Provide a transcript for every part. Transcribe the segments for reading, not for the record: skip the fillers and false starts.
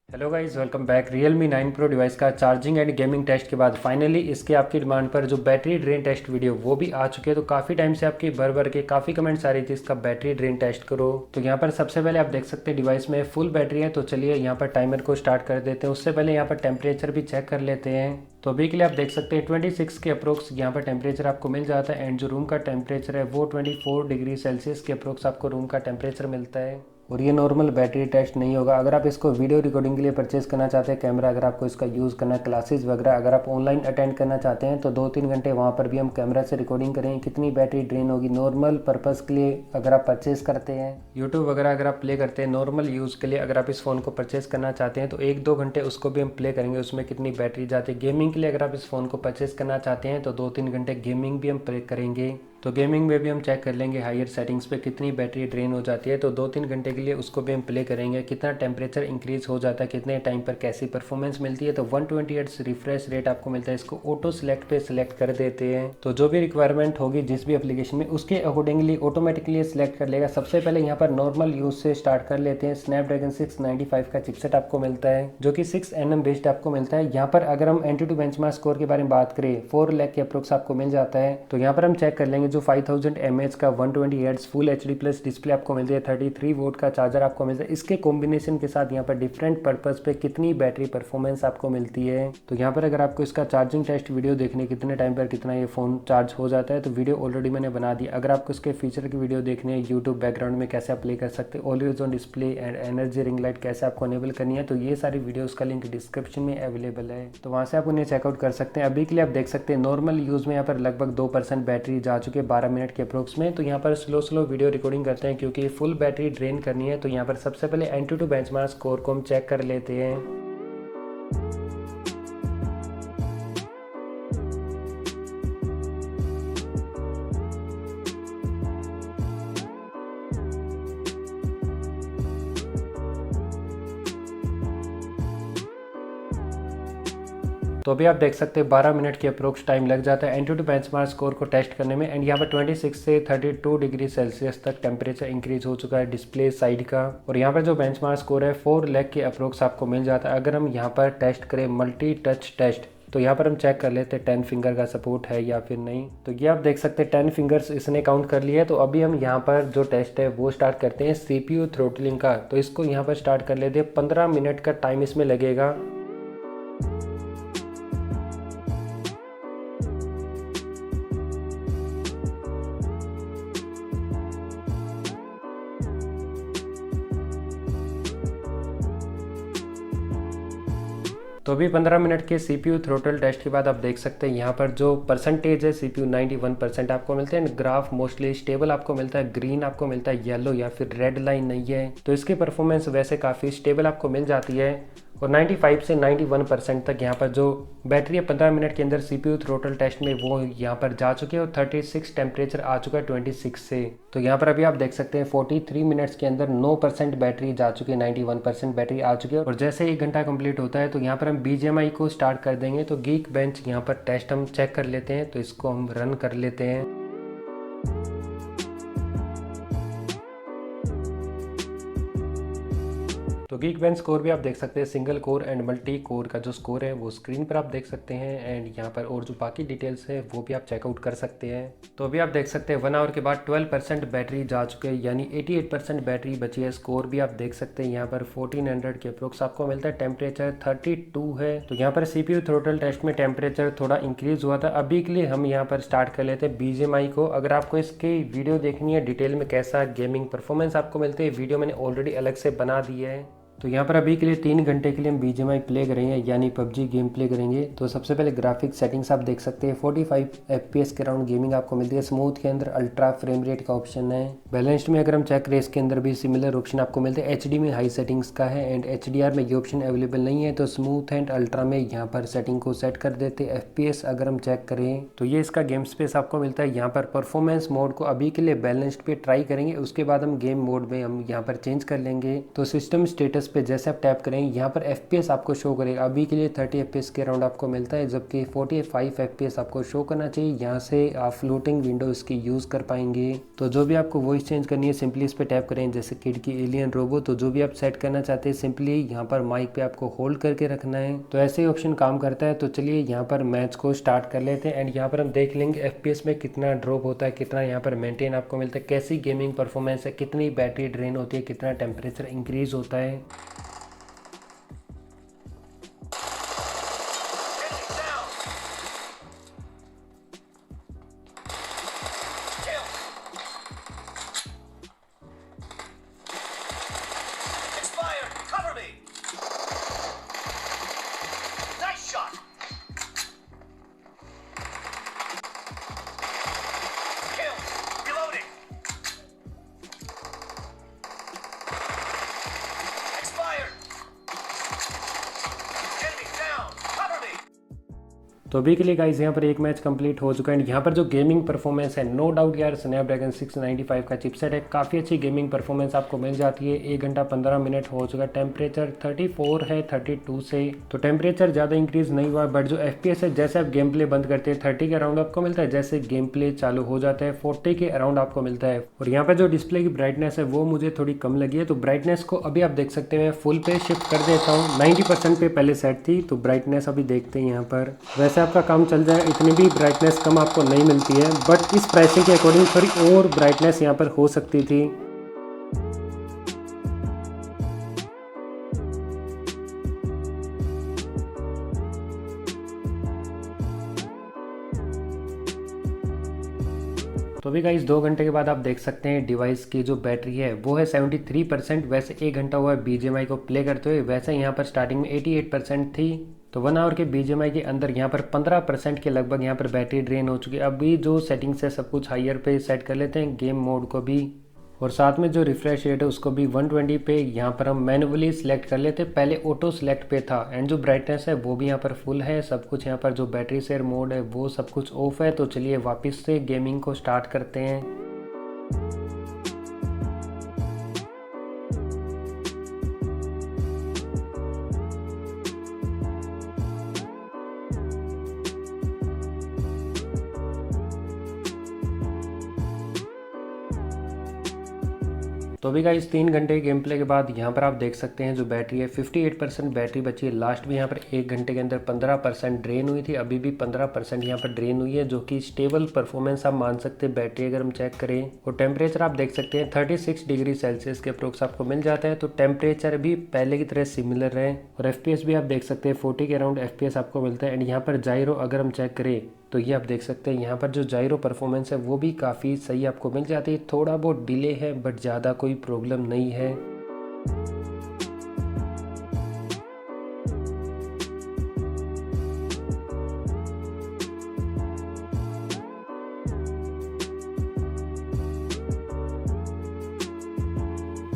Hello guys, welcome back. Realme 9 Pro device का charging and gaming test के बाद finally इसके आपकी डिमांड पर जो बैटरी ड्रेन टेस्ट वीडियो वो भी आ चुके हैं। तो काफ़ी टाइम से आपकी भर के काफ़ी कमेंट्स आ रही थी इसका बैटरी ड्रेन टेस्ट करो। तो यहाँ पर सबसे पहले आप देख सकते हैं डिवाइस में फुल बैटरी है। तो चलिए यहाँ पर टाइमर को स्टार्ट कर देते हैं। उससे पहले यहाँ पर टेम्परेचर भी चेक कर लेते हैं। तो अभी के लिए आप देख सकते हैं 26 के अप्रोक्स यहाँ पर टेम्परेचर आपको मिल जाता है। एंड जो रूम का टेम्परेचर है वो 24 डिग्री सेल्सियस के अप्रोक्स आपको रूम का टेम्परेचर मिलता है। और ये नॉर्मल बैटरी टेस्ट नहीं होगा। अगर आप इसको वीडियो रिकॉर्डिंग के लिए परचेस करना चाहते हैं, कैमरा अगर आपको इसका यूज़ करना है, क्लासेस वगैरह अगर आप ऑनलाइन अटेंड करना चाहते हैं तो 2-3 घंटे वहाँ पर भी हम कैमरा से रिकॉर्डिंग करेंगे कितनी बैटरी ड्रेन होगी। नॉर्मल पर्पज़ के लिए अगर आप परचेस करते हैं, यूट्यूब वगैरह अगर आप प्ले करते हैं, नॉर्मल यूज़ के लिए अगर आप इस फ़ोन को परचेस करना चाहते हैं तो 1-2 घंटे उसको भी हम प्ले करेंगे, उसमें कितनी बैटरी जाती है। गेमिंग के लिए अगर आप इस फ़ोन को परचेस करना चाहते हैं तो 2-3 घंटे गेमिंग भी हम प्ले करेंगे। तो गेमिंग में भी हम चेक कर लेंगे हायर सेटिंग्स पे कितनी बैटरी ड्रेन हो जाती है। तो 2-3 घंटे के लिए उसको भी हम प्ले करेंगे, कितना टेम्परेचर इंक्रीज हो जाता है, कितने टाइम पर कैसी परफॉर्मेंस मिलती है। तो 120 हर्ट्ज रिफ्रेश रेट आपको मिलता है। इसको ऑटो सेलेक्ट पे सिलेक्ट कर देते हैं। तो जो भी रिक्वायरमेंट होगी जिस भी एप्लीकेशन में उसके अकॉर्डिंगली ऑटोमेटिकली सिलेक्ट कर लेगा। सबसे पहले यहाँ पर नॉर्मल यूज से स्टार्ट कर लेते हैं। स्नैपड्रैगन 695 का चिपसेट आपको मिलता है जो कि 6nm बेस्ड आपको मिलता है। यहाँ पर अगर हम एंटूटू बेंचमार्क स्कोर के बारे में बात करें 4 लाख के अप्रोक्स आपको मिल जाता है। तो यहाँ पर हम चेक कर लेंगे जो 5000 mAh का 120 hertz full HD plus display आपको मिलती है, 33 वोल्ट का चार्जर आपको मिलता है। इसके कॉम्बिनेशन के साथ यहाँ पर डिफरेंट पर्पस पे कितनी बैटरी परफॉर्मेंस आपको मिलती है। तो यहाँ पर अगर आपको इसका चार्जिंग टेस्ट वीडियो देखने कितने टाइम पर कितना ये फ़ोन चार्ज हो जाता है तो वीडियो ऑलरेडी मैंने बना दी। अगर आपको इसके फीचर की वीडियो देखनी है, यूट्यूब बैकग्राउंड में कैसे आप प्ले कर सकते हैं, always on display and energy ring light कैसे आपको अनेबल करनी है, तो ये सारी वीडियोज़ का लिंक डिस्क्रिप्शन में अवेलेबल है। तो वहाँ से आप उन्हें चेकआउट कर सकते हैं। अभी के लिए आप देख सकते हैं नॉर्मल यूज़ में यहाँ पर लगभग 2% बैटरी जा चुकी है 12 मिनट के अप्रोक्स में। तो यहाँ पर स्लो वीडियो रिकॉर्डिंग करते हैं क्योंकि फुल बैटरी ड्रेन करनी है। तो यहाँ पर सबसे पहले एंटूटू बेंचमार्क स्कोर को हम चेक कर लेते हैं। तो अभी आप देख सकते हैं 12 मिनट के अप्रोक्स टाइम लग जाता है एंटूटू बेंचमार्क स्कोर को टेस्ट करने में। एंड यहाँ पर 26 से 32 डिग्री सेल्सियस तक टेम्परेचर इंक्रीज हो चुका है डिस्प्ले साइड का। और यहाँ पर जो बेंचमार्क स्कोर है 4 लाख के अप्रोक्स आपको मिल जाता है। अगर हम यहाँ पर टेस्ट करें मल्टी टच टेस्ट तो यहाँ पर हम चेक कर लेते हैं 10 फिंगर का सपोर्ट है या फिर नहीं। तो ये आप देख सकते हैं 10 फिंगर्स इसने काउंट कर लिया है। तो अभी हम यहाँ पर जो टेस्ट है वो स्टार्ट करते हैं CPU थ्रोटलिंग का। तो इसको यहाँ पर स्टार्ट कर लेते हैं। 15 मिनट का टाइम इसमें लगेगा। तो अभी 15 मिनट के CPU थ्रोटल टेस्ट के बाद आप देख सकते हैं यहाँ पर जो परसेंटेज है CPU 91% आपको मिलते हैं। ग्राफ मोस्टली स्टेबल आपको मिलता है, ग्रीन आपको मिलता है, येलो या फिर रेड लाइन नहीं है। तो इसकी परफॉर्मेंस वैसे काफ़ी स्टेबल आपको मिल जाती है। और 95 से 91% तक यहाँ पर जो बैटरी है 15 मिनट के अंदर CPU थ्रोटल टेस्ट में वो यहाँ पर जा चुके हैं। और 36 टेम्परेचर आ चुका है 26 से। तो यहाँ पर अभी आप देख सकते हैं 43 मिनट्स के अंदर 9% बैटरी जा चुकी है, 91% बैटरी आ चुकी है। और जैसे 1 घंटा कंप्लीट होता है तो यहाँ पर हम BGMI को स्टार्ट कर देंगे। तो गीक बेंच यहाँ पर टेस्ट हम चेक कर लेते हैं। तो इसको हम रन कर लेते हैं। तो गीक बेंच स्कोर भी आप देख सकते हैं, single core and multi core का जो स्कोर है वो स्क्रीन पर आप देख सकते हैं। एंड यहाँ पर और जो बाकी डिटेल्स है वो भी आप चेकआउट कर सकते हैं। तो अभी आप देख सकते हैं 1 आवर के बाद 12% बैटरी जा चुके हैं, यानी 88% बैटरी बची है। स्कोर भी आप देख सकते हैं यहाँ पर 1400 के अप्रोक्स आपको मिलता है। टेम्परेचर 32 है। तो यहाँ पर CPU थ्रोटल टेस्ट में टेम्परेचर थोड़ा इंक्रीज हुआ था। अभी के लिए हम यहाँ पर स्टार्ट कर लेते हैं BGMI को। अगर आपको इसकी वीडियो देखनी है डिटेल में कैसा गेमिंग परफॉर्मेंस आपको मिलती है, वीडियो मैंने ऑलरेडी अलग से बना दी है। तो यहाँ पर अभी के लिए 3 घंटे के लिए हम BGMI प्ले करेंगे, यानी PUBG गेम प्ले करेंगे। तो सबसे पहले ग्राफिक सेटिंग्स आप देख सकते हैं 45 FPS के अराउंड गेमिंग आपको मिलती है। स्मूथ के अंदर अल्ट्रा फ्रेम रेट का ऑप्शन है। बैलेंस्ड में अगर हम चेक करें इसके अंदर भी सिमिलर ऑप्शन आपको मिलते हैं। HD में हाई सेटिंग्स का है एंड HDR में ये ऑप्शन अवेलेबल नहीं है। तो स्मूथ एंड अल्ट्रा में यहाँ पर सेटिंग को सेट कर देते हैं। FPS अगर हम चेक करें तो ये इसका गेम स्पेस आपको मिलता है। यहाँ पर परफॉर्मेंस मोड को अभी के लिए बैलेंस्ड पे ट्राई करेंगे, उसके बाद हम गेम मोड में हम यहाँ पर चेंज कर लेंगे। तो सिस्टम स्टेटस पे जैसे आप टैप करेंगे यहाँ पर FPS आपको शो करेगा। अभी के लिए 30 FPS के अराउंड आपको मिलता है, जबकि 45 FPS आपको शो करना चाहिए। यहाँ से आप फ्लोटिंग विंडो इसकी यूज़ कर पाएंगे। तो जो भी आपको वॉइस चेंज करनी है सिंपली इस पर टैप करें, जैसे किड की एलियन रोबो। तो जो भी आप सेट करना चाहते हैं सिंपली यहाँ पर माइक पे आपको होल्ड करके रखना है। तो ऐसे ही ऑप्शन काम करता है। तो चलिए यहाँ पर मैच को स्टार्ट कर लेते हैं एंड यहाँ पर हम देख लेंगे FPS में कितना ड्रॉप होता है, कितना यहाँ पर मेंटेन आपको मिलता है, कैसी गेमिंग परफॉर्मेंस है, कितनी बैटरी ड्रेन होती है, कितना टेम्परेचर इंक्रीज होता है। तो अभी के लिए गाइस यहाँ पर एक मैच कंप्लीट हो चुका है। यहाँ पर जो गेमिंग परफॉर्मेंस है नो डाउट यार स्नैपड्रैगन 695 का चिपसेट है, काफ़ी अच्छी गेमिंग परफॉर्मेंस आपको मिल जाती है। 1 घंटा 15 मिनट हो चुका है। टेम्परेचर 34 है 32 से, तो टेम्परेचर ज़्यादा इंक्रीज नहीं हुआ। बट जो FPS है जैसे आप गेम प्ले बंद करते हैं 30 के अराउंड आपको मिलता है, जैसे गेम प्ले चालू हो जाता है 40 के अराउंड आपको मिलता है। और यहाँ पर जो डिस्प्ले की ब्राइटनेस है वो मुझे थोड़ी कम लगी है, तो ब्राइटनेस को अभी आप देख सकते हैं फुल पे शिफ्ट कर देता हूँ। 90% पे पहले सेट थी, तो ब्राइटनेस अभी देखते हैं यहाँ पर। वैसे आपका काम चल जाए, इतनी भी ब्राइटनेस कम आपको नहीं मिलती है, बट इस प्राइसिंग के अकॉर्डिंग थोड़ी और ब्राइटनेस यहाँ पर हो सकती थी। तो अभी गाइस 2 घंटे के बाद आप देख सकते हैं डिवाइस की जो बैटरी है वो है 73%। वैसे 1 घंटा हुआ है BGMI को प्ले करते हुए, वैसे यहाँ पर स्टार्टिंग में 88% थी। तो 1 आवर के BGMI के अंदर यहाँ पर 15% के लगभग यहाँ पर बैटरी ड्रेन हो चुकी है। अभी जो सेटिंग्स है सब कुछ हायर पे सेट कर लेते हैं, गेम मोड को भी, और साथ में जो रिफ्रेश रेट है उसको भी 120 पे यहाँ पर हम मैनुअली सिलेक्ट कर लेते हैं। पहले ऑटो सिलेक्ट पे था। एंड जो ब्राइटनेस है वो भी यहाँ पर फुल है। सब कुछ यहाँ पर जो बैटरी शेयर मोड है वो सब कुछ ऑफ है। तो चलिए वापस से गेमिंग को स्टार्ट करते हैं। तो अभी गाइस 3 घंटे गेम प्ले के बाद यहाँ पर आप देख सकते हैं जो बैटरी है 58% बैटरी बची है। लास्ट में यहाँ पर 1 घंटे के अंदर 15% ड्रेन हुई थी, अभी भी 15% यहाँ पर ड्रेन हुई है, जो कि स्टेबल परफॉर्मेंस आप मान सकते हैं बैटरी अगर हम चेक करें। और टेम्परेचर आप देख सकते हैं 36 डिग्री सेल्सियस के अप्रोक्स आपको मिल जाता है। तो टेम्परेचर भी पहले की तरह सिमिलर है। और FPS भी आप देख सकते हैं 40 के अराउंड FPS आपको मिलता है। एंड यहाँ पर जायरो अगर हम चेक करें तो ये आप देख सकते हैं यहाँ पर जो जायरो परफॉर्मेंस है वो भी काफ़ी सही आपको मिल जाती है। थोड़ा बहुत डिले है बट ज़्यादा कोई प्रॉब्लम नहीं है।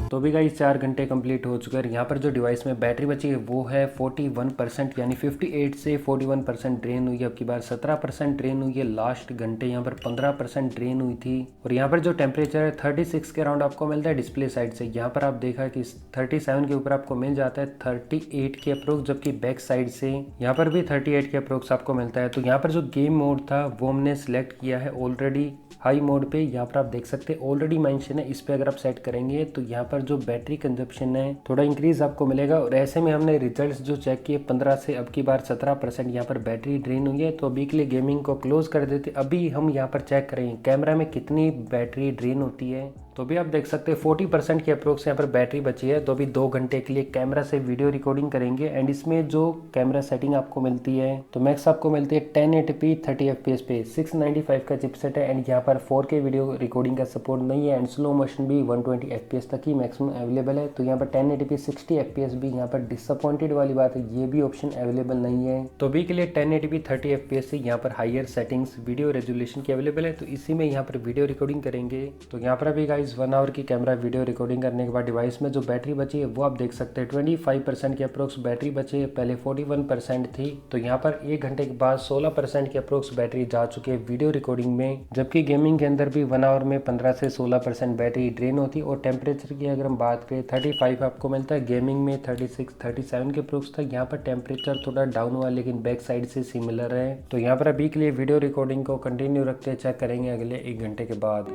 तो भी गाइस 4 घंटे कंप्लीट हो चुके हैं। यहाँ पर जो डिवाइस में बैटरी बची है वो है 41%, यानी 58 से 41% ड्रेन हुई है। अब की बार 17% ड्रेन हुई है। लास्ट घंटे यहाँ पर 15% ड्रेन हुई थी। और यहाँ पर जो टेम्परेचर है 36 के अराउंड आपको मिलता है डिस्प्ले साइड से। यहाँ पर आप देखा कि 37 के ऊपर आपको मिल जाता है 38 के अप्रोक्स, जबकि बैक साइड से यहाँ पर भी 38 के अप्रोक्स आपको मिलता है। तो यहाँ पर जो गेम मोड था वो हमने सिलेक्ट किया है ऑलरेडी हाई मोड पे। यहाँ पर आप देख सकते हैं ऑलरेडी मेंशन है, इस पे अगर आप सेट करेंगे तो यहाँ पर जो बैटरी कंजप्शन है थोड़ा इंक्रीज आपको मिलेगा। और ऐसे में हमने रिजल्ट्स जो चेक किए 15 से अब की बार 17% यहाँ पर बैटरी ड्रेन हुई है। तो अभी के लिए गेमिंग को क्लोज कर देते। अभी हम यहाँ पर चेक करेंगे कैमरा में कितनी बैटरी ड्रेन होती है। तो भी आप देख सकते हैं 40% के अप्रोक्स यहाँ पर बैटरी बची है। तो अभी 2 घंटे के लिए कैमरा से वीडियो रिकॉर्डिंग करेंगे। एंड इसमें जो कैमरा सेटिंग आपको मिलती है तो मैक्स आपको मिलती है 1080p 30 fps पे। 695 का चिपसेट है। एंड यहाँ पर 4K वीडियो रिकॉर्डिंग का सपोर्ट नहीं है। एंड स्लो मोशन भी 120 fps तक ही मैक्सिमम अवेलेबल है। तो यहाँ पर 1080p 60 fps भी यहाँ पर डिसअपॉइंटेड वाली बात है, ये भी ऑप्शन अवेलेबल नहीं है। तो अभी के लिए 1080p 30 fps से यहाँ पर हायर सेटिंग्स वीडियो रेजोल्यूशन की अवेलेबल है। तो इसी में यहाँ पर वीडियो रिकॉर्डिंग करेंगे। तो यहाँ पर अभी गाइस 1 आवर की कैमरा वीडियो रिकॉर्डिंग करने के बाद डिवाइस में जो बैटरी बची है वो आप देख सकते हैं 25% के अप्रोक्स बैटरी बची है। पहले 41% थी, तो यहाँ पर 1 घंटे के बाद 16% की अप्रोक्स बैटरी जा चुकी है वीडियो रिकॉर्डिंग में। जबकि गेमिंग के अंदर भी 1 आवर में 15 से 16% बैटरी ड्रेन होती है। और टेम्परेचर की अगर हम बात करें 35 आपको मिलता है, गेमिंग में 36 37 के अप्रोक्स था। यहाँ पर टेम्परेचर थोड़ा डाउन हुआ लेकिन बैक साइड से सिमिलर है। तो यहाँ पर अभी के लिए वीडियो रिकॉर्डिंग को कंटिन्यू रखते हैं, चेक करेंगे अगले 1 घंटे के बाद।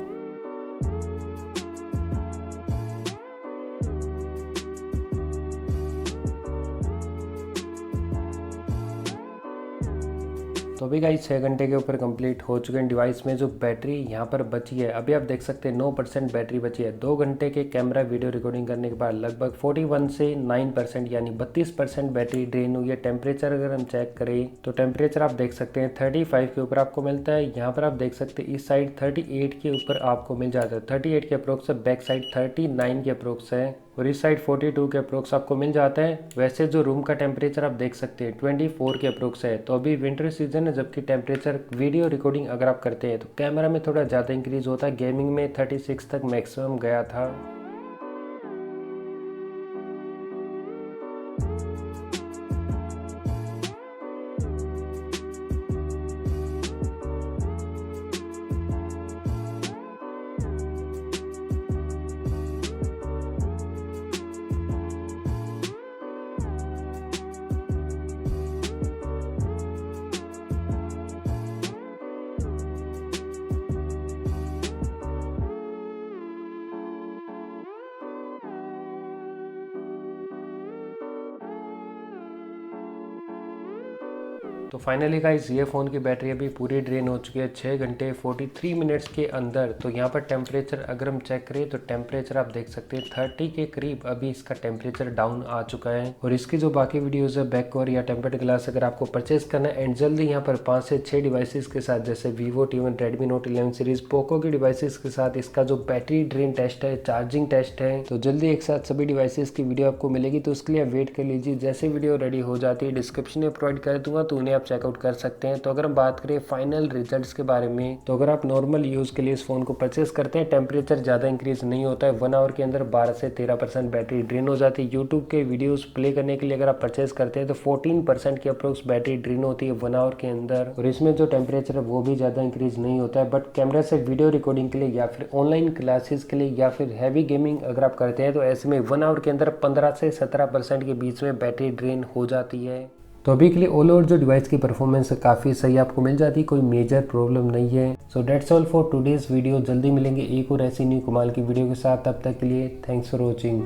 तो अभी गाइस 6 घंटे के ऊपर कंप्लीट हो चुके हैं। डिवाइस में जो बैटरी यहाँ पर बची है अभी आप देख सकते हैं 9% बैटरी बची है। 2 घंटे के कैमरा वीडियो रिकॉर्डिंग करने के बाद लगभग 41 से 9% यानी 32% बैटरी ड्रेन हुई है। टेम्परेचर अगर हम चेक करें तो टेम्परेचर आप देख सकते हैं 35 के ऊपर आपको मिलता है। यहाँ पर आप देख सकते हैं इस साइड 38 के ऊपर आपको मिल जाता है, 38 के अप्रोक्स है। बैक साइड 39 के अप्रोक्स है और इस साइड 42 के अप्रोक्स आपको मिल जाता है। वैसे जो रूम का टेम्परेचर आप देख सकते हैं 24 के अप्रोक्स है। तो अभी विंटर सीजन है, जबकि टेम्परेचर वीडियो रिकॉर्डिंग अगर आप करते हैं तो कैमरा में थोड़ा ज़्यादा इंक्रीज होता है। गेमिंग में 36 तक मैक्सिमम गया था। तो फाइनली गाइस ये फ़ोन की बैटरी अभी पूरी ड्रेन हो चुकी है 6 घंटे 43 मिनट्स के अंदर। तो यहाँ पर टेम्परेचर अगर हम चेक करें तो टेम्परेचर आप देख सकते हैं 30 के करीब अभी इसका टेम्परेचर डाउन आ चुका है। और इसकी जो बाकी वीडियोज़ है बैक कवर या टेम्पर्ड ग्लास अगर आपको परचेस करना है एंड जल्दी यहाँ पर 5 से 6 डिवाइसेस के साथ जैसे Vivo T1, Redmi note 11 series, Poco की डिवाइसेस के साथ इसका जो बैटरी ड्रेन टेस्ट है, चार्जिंग टेस्ट है, तो जल्दी एक साथ सभी डिवाइसेस की वीडियो आपको मिलेगी। तो उसके लिए आप वेट कर लीजिए, जैसे वीडियो रेडी हो जाती है डिस्क्रिप्शन में प्रोवाइड कर दूंगा तो उन्हें आप चेकआउट कर सकते हैं। तो अगर हम बात करें फाइनल रिजल्ट्स के बारे में तो अगर आप नॉर्मल यूज के लिए इस फोन को परचेस करते हैं टेम्परेचर ज्यादा इंक्रीज नहीं होता है। 1 आवर के अंदर 12 से 13% बैटरी ड्रेन हो जाती है। यूट्यूब के वीडियोस प्ले करने के लिए अगर आप परचेस करते हैं तो 14% की अप्रोक्स बैटरी ड्रेन होती है 1 आवर के अंदर। और इसमें जो टेम्परेचर है वो भी ज्यादा इंक्रीज नहीं होता है। बट कैमरा से वीडियो रिकॉर्डिंग के लिए या फिर ऑनलाइन क्लासेस के लिए या फिर हैवी गेमिंग अगर आप करते हैं तो ऐसे में 1 आवर के अंदर 15 से 17% के बीच में बैटरी ड्रेन हो जाती है। तो अभी के लिए ऑल ओवर जो डिवाइस की परफॉर्मेंस काफ़ी सही आपको मिल जाती है, कोई मेजर प्रॉब्लम नहीं है। So that's all for today's video. जल्दी मिलेंगे एक और ऐसी न्यू कमाल की वीडियो के साथ, तब तक के लिए थैंक्स फॉर वॉचिंग।